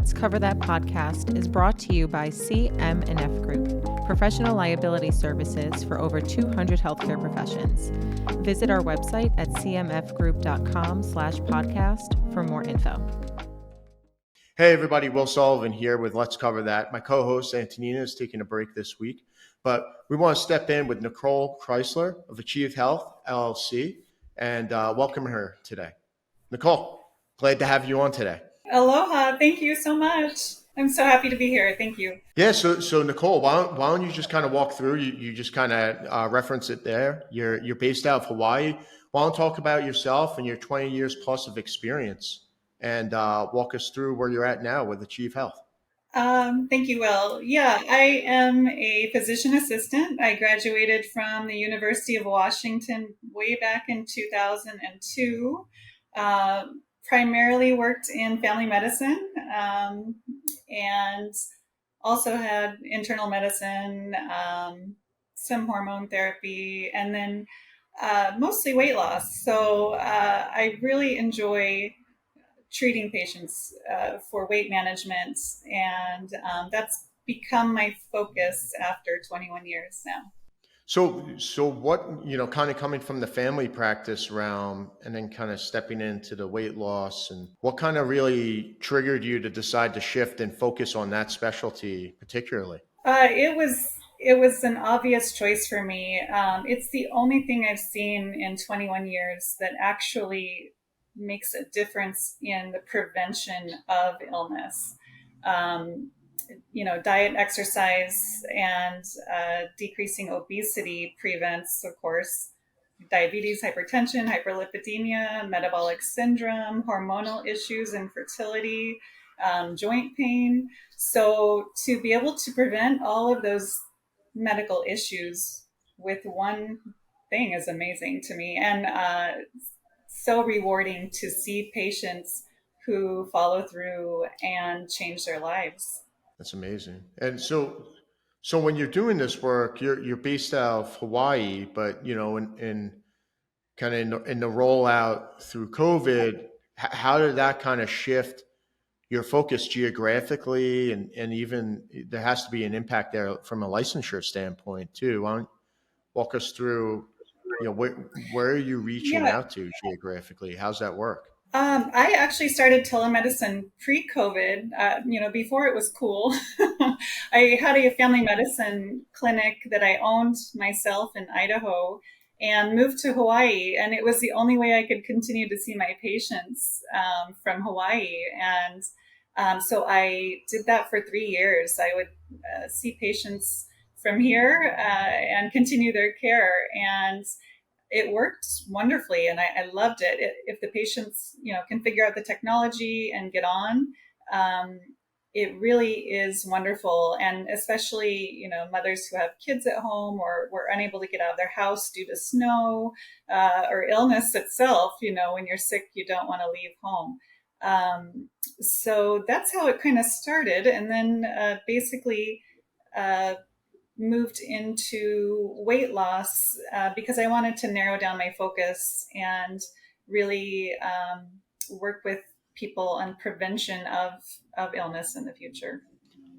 Let's Cover That podcast is brought to you by CM&F Group, professional liability services for over 200 healthcare professions. Visit our website at cmfgroup.com/podcast for more info. Hey everybody, Will Sullivan here with Let's Cover That. My co-host Antonina is taking a break this week, but we want to step in with Nicole Chrysler of Achieve Health LLC and welcome her today. Nicole, glad to have you on today. Aloha. Thank you so much. I'm so happy to be here. Thank you. Yeah, so Nicole, why don't you just kind of walk through, you just kind of reference it there. You're based out of Hawaii. Why don't you talk about yourself and your 20 years plus of experience and walk us through where you're at now with Achieve Health. Thank you, Will. Yeah, I am a physician assistant. I graduated from the University of Washington way back in 2002. Primarily worked in family medicine and also had internal medicine, some hormone therapy, and then mostly weight loss. So I really enjoy treating patients for weight management, and that's become my focus after 21 years now. So what, kind of coming from the family practice realm and then kind of stepping into the weight loss, and what kind of really triggered you to decide to shift and focus on that specialty particularly? It was an obvious choice for me. It's the only thing I've seen in 21 years that actually makes a difference in the prevention of illness. Diet, exercise, and decreasing obesity prevents, of course, diabetes, hypertension, hyperlipidemia, metabolic syndrome, hormonal issues, infertility, joint pain. So to be able to prevent all of those medical issues with one thing is amazing to me, and so rewarding to see patients who follow through and change their lives. That's amazing. And so when you're doing this work, you're based out of Hawaii, but in kind of in the rollout through COVID, how did that kind of shift your focus geographically, and even there has to be an impact there from a licensure standpoint too. Why don't you walk us through, where are you reaching out to geographically? How's that work? I actually started telemedicine pre-COVID, before it was cool. I had a family medicine clinic that I owned myself in Idaho and moved to Hawaii. And it was the only way I could continue to see my patients from Hawaii. And so I did that for 3 years. I would see patients from here and continue their care. And it worked wonderfully, and I loved it. If the patients, can figure out the technology and get on, it really is wonderful. And especially, mothers who have kids at home or were unable to get out of their house due to snow or illness itself. When you're sick, you don't want to leave home. So that's how it kind of started. And then basically, moved into weight loss because I wanted to narrow down my focus and really work with people on prevention of illness in the future.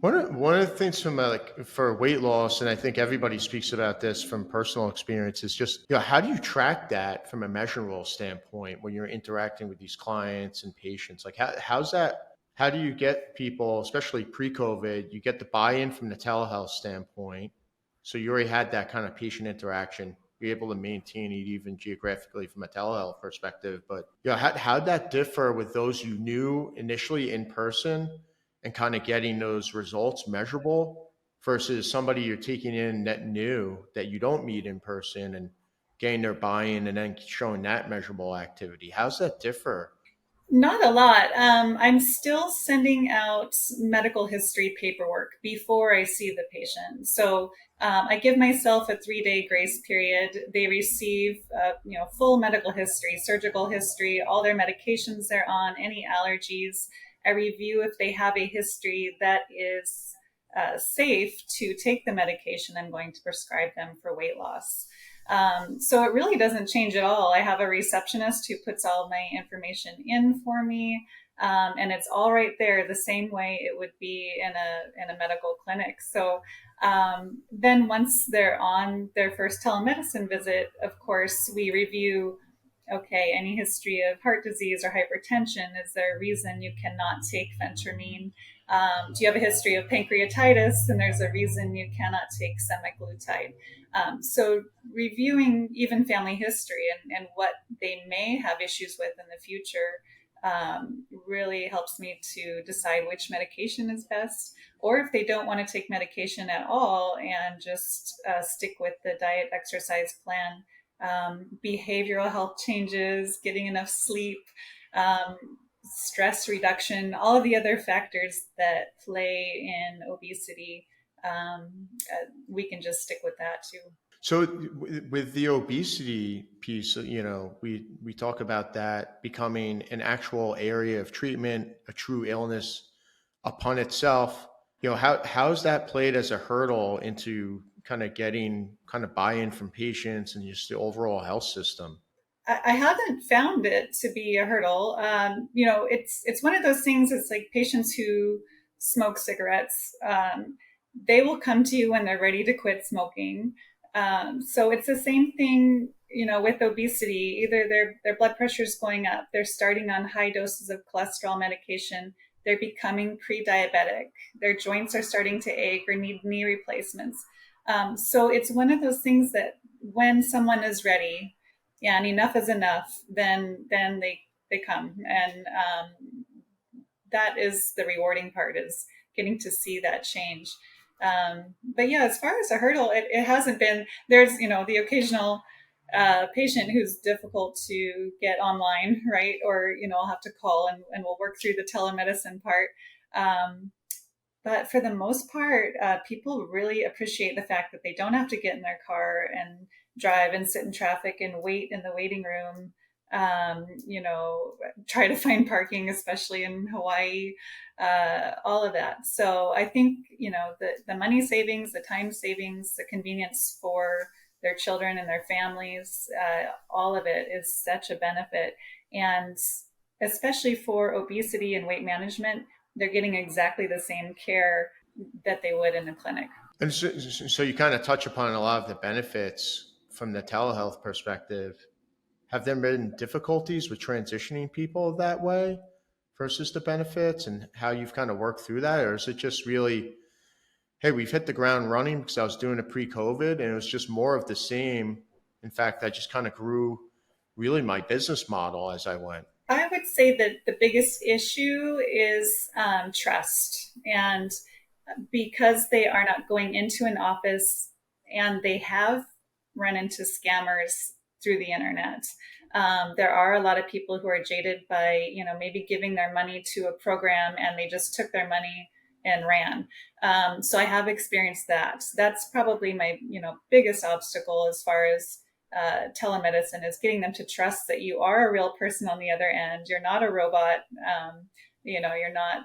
One of the things from for weight loss, and I think everybody speaks about this from personal experience, is just how do you track that from a measurable standpoint when you're interacting with these clients and patients? Like how's that? How do you get people, especially pre-COVID, you get the buy-in from the telehealth standpoint? So you already had that kind of patient interaction. You're able to maintain it even geographically from a telehealth perspective. But how'd that differ with those you knew initially in person and kind of getting those results measurable versus somebody you're taking in that new that you don't meet in person and getting their buy-in and then showing that measurable activity? How's that differ? Not a lot. I'm still sending out medical history paperwork before I see the patient. So I give myself a 3-day grace period. They receive, full medical history, surgical history, all their medications they're on, any allergies. I review if they have a history that is safe to take the medication I'm going to prescribe them for weight loss. So it really doesn't change at all. I have a receptionist who puts all my information in for me. And it's all right there, the same way it would be in a medical clinic. So then once they're on their first telemedicine visit, of course, we review, okay, any history of heart disease or hypertension? Is there a reason you cannot take phentermine? Do you have a history of pancreatitis? And there's a reason you cannot take semaglutide. So reviewing even family history and what they may have issues with in the future really helps me to decide which medication is best, or if they don't want to take medication at all and just stick with the diet exercise plan, behavioral health changes, getting enough sleep, um, stress reduction, all of the other factors that play in obesity. We can just stick with that too. So with the obesity piece, we talk about that becoming an actual area of treatment, a true illness upon itself. How's that played as a hurdle into kind of getting kind of buy-in from patients and just the overall health system? I haven't found it to be a hurdle. It's one of those things. It's like patients who smoke cigarettes. They will come to you when they're ready to quit smoking. So it's the same thing, with obesity. Either their blood pressure is going up, they're starting on high doses of cholesterol medication, they're becoming pre-diabetic, their joints are starting to ache or need knee replacements. So it's one of those things that when someone is ready, yeah, and enough is enough, then they come, and that is the rewarding part, is getting to see that change. But yeah, as far as a hurdle, it hasn't been. There's the occasional patient who's difficult to get online, right? Or I'll have to call and we'll work through the telemedicine part. But for the most part, people really appreciate the fact that they don't have to get in their car and drive and sit in traffic and wait in the waiting room. Try to find parking, especially in Hawaii, all of that. So I think, the money savings, the time savings, the convenience for their children and their families, all of it is such a benefit. And especially for obesity and weight management, they're getting exactly the same care that they would in a clinic. And so you kind of touch upon a lot of the benefits from the telehealth perspective. Have there been difficulties with transitioning people that way versus the benefits, and how you've kind of worked through that? Or is it just really, hey, we've hit the ground running, because I was doing it pre-COVID and it was just more of the same. In fact, I just kind of grew really my business model as I went. I would say that the biggest issue is trust. And because they are not going into an office, and they have run into scammers through the internet. There are a lot of people who are jaded by, maybe giving their money to a program and they just took their money and ran. So I have experienced that. That's probably my, biggest obstacle as far as telemedicine, is getting them to trust that you are a real person on the other end. You're not a robot. You're not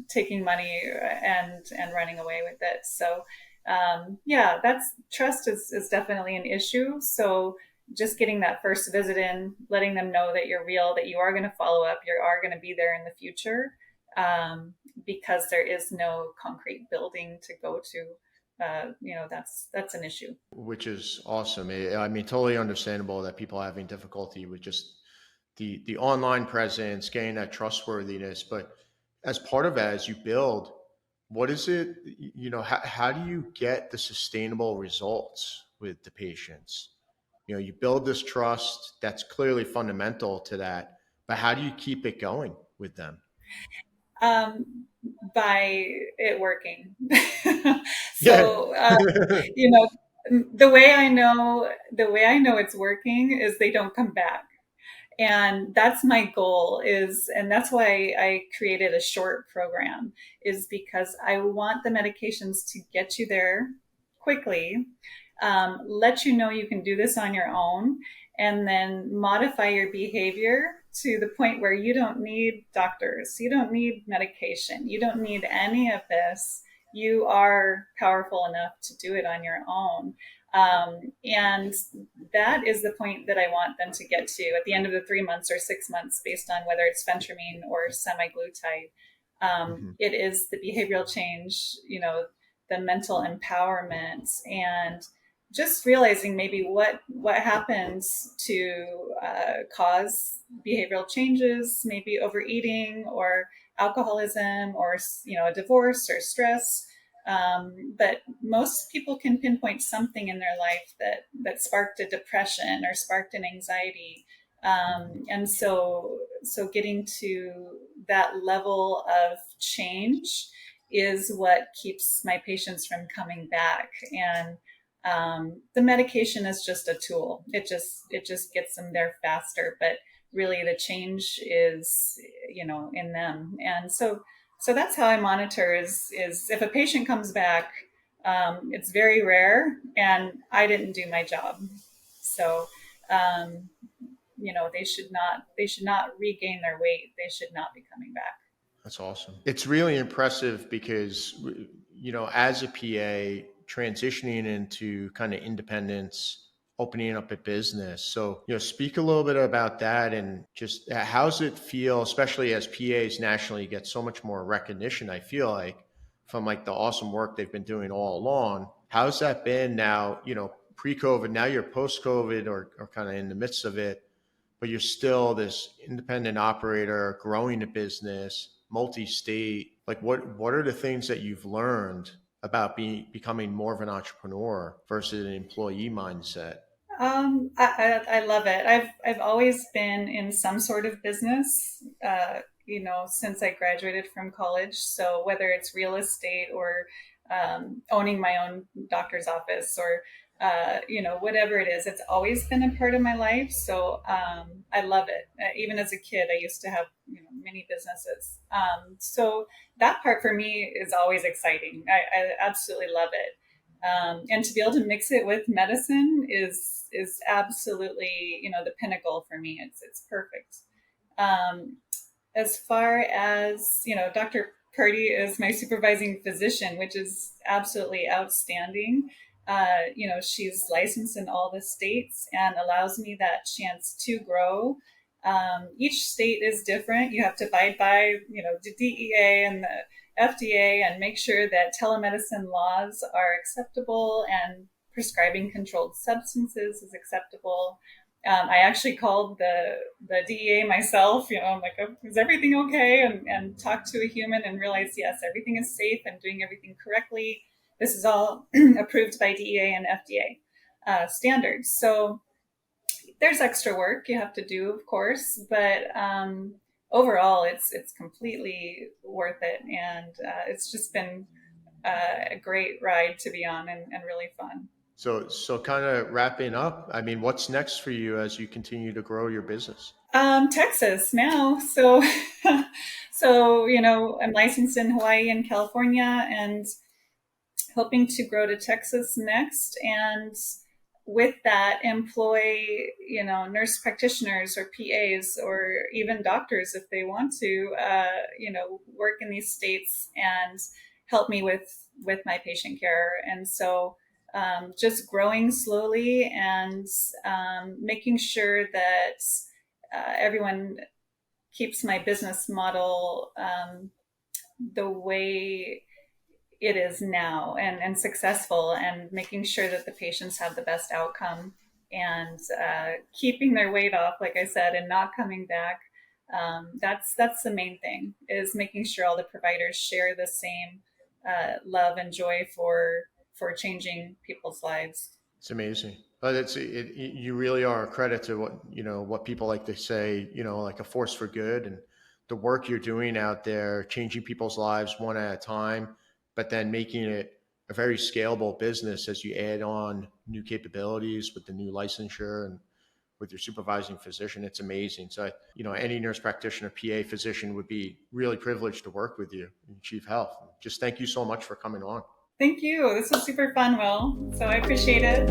taking money and running away with it. So that's trust is definitely an issue. So just getting that first visit in, letting them know that you're real, that you are going to follow up, you are going to be there in the future, because there is no concrete building to go to. That's an issue. Which is awesome. I mean, totally understandable that people are having difficulty with just the online presence, getting that trustworthiness. But as part of that, as you build, what is it, how do you get the sustainable results with the patients? You build this trust that's clearly fundamental to that, but how do you keep it going with them? By it working. So, Yeah. the way I know it's working is they don't come back. And that's my goal, and that's why I created a short program, is because I want the medications to get you there quickly, let you know you can do this on your own, and then modify your behavior to the point where you don't need doctors, you don't need medication, you don't need any of this. You are powerful enough to do it on your own. And that is the point that I want them to get to at the end of the 3 months or 6 months, based on whether it's phentermine or semaglutide. It is the behavioral change, the mental empowerment, and just realizing maybe what happens to cause behavioral changes, maybe overeating or alcoholism or a divorce or stress. But most people can pinpoint something in their life that sparked a depression or sparked an anxiety. And so getting to that level of change is what keeps my patients from coming back. And the medication is just a tool. It just gets them there faster. But really, the change is, in them. And so that's how I monitor is if a patient comes back, it's very rare, and I didn't do my job. So, they should not regain their weight. They should not be coming back. That's awesome. It's really impressive because, as a PA, transitioning into kind of independence, opening up a business. So, speak a little bit about that and just how's it feel, especially as PAs nationally get so much more recognition, I feel like, from like the awesome work they've been doing all along. How's that been now, pre-COVID, now you're post-COVID or kind of in the midst of it, but you're still this independent operator, growing a business, multi-state. Like what are the things that you've learned about becoming more of an entrepreneur versus an employee mindset? I love it. I've always been in some sort of business, since I graduated from college. So whether it's real estate or owning my own doctor's office or whatever it is, it's always been a part of my life. So I love it. Even as a kid, I used to have many businesses. So that part for me is always exciting. I absolutely love it. And to be able to mix it with medicine is absolutely, the pinnacle for me. It's perfect. As far as, Dr. Purdy is my supervising physician, which is absolutely outstanding. She's licensed in all the states and allows me that chance to grow. Each state is different. You have to abide by, the DEA and the FDA and make sure that telemedicine laws are acceptable and prescribing controlled substances is acceptable. I actually called the DEA myself, I'm like, oh, is everything okay? And talked to a human and realized, yes, everything is safe and doing everything correctly. This is all approved by DEA and FDA standards. So there's extra work you have to do, of course, but overall, it's completely worth it. And it's just been a great ride to be on and really fun. So kind of wrapping up, I mean, what's next for you as you continue to grow your business? Texas now. So, I'm licensed in Hawaii and California and hoping to grow to Texas next. And with that, employ, nurse practitioners or PAs or even doctors if they want to, work in these states and help me with my patient care. And so just growing slowly and making sure that everyone keeps my business model the way it is now and successful, and making sure that the patients have the best outcome and keeping their weight off, like I said, and not coming back. That's the main thing, is making sure all the providers share the same love and joy for changing people's lives. It's amazing. But you really are a credit to what people like to say, like a force for good, and the work you're doing out there, changing people's lives one at a time, but then making it a very scalable business as you add on new capabilities with the new licensure and with your supervising physician. It's amazing. So, any nurse practitioner, PA, physician would be really privileged to work with you in Achieve Health. Just thank you so much for coming on. Thank you. This was super fun, Will. So I appreciate it.